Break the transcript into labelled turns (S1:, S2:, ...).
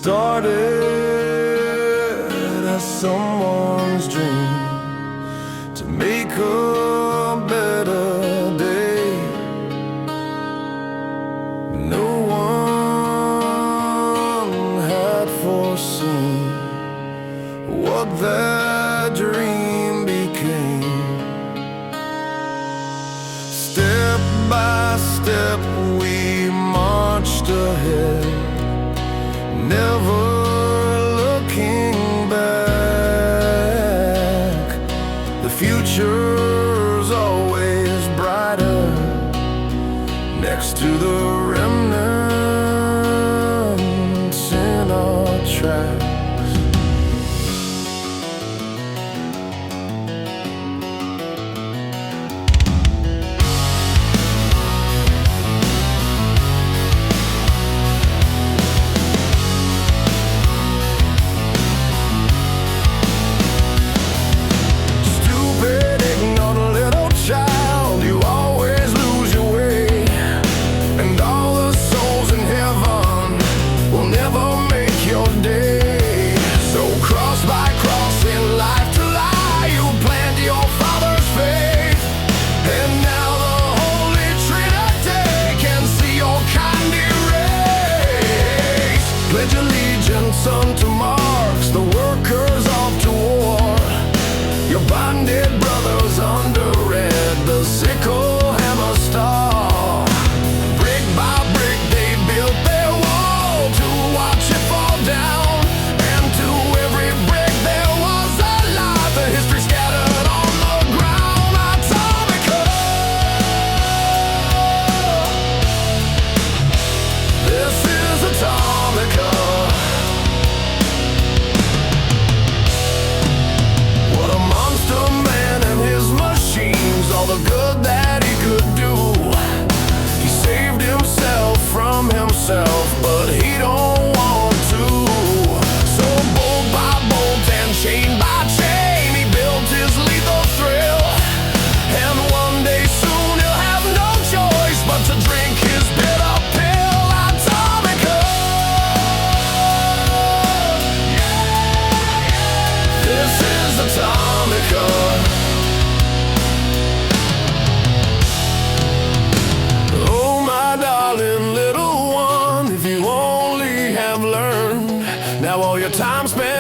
S1: started as someone's dream to make a better day. No one had foreseen what that dream became. Step by step we marched ahead, never looking back. The future's always brighter next to the remnants in our tracks. Unto marks the workers off to war. Your bonded brothers under red, the sickle hammer star. Brick by brick they built their wall to watch it fall down. And to every brick there was a life, the history scattered on the ground. Atomica, this is Atomica. All the good that he could do, he saved himself from himself, but he don't want to. So bolt by bolt and chain by chain, he built his lethal thrill. And one day soon he'll have no choice but to drink his bitter pill. Atomica, this is Atomica. Now all your time spent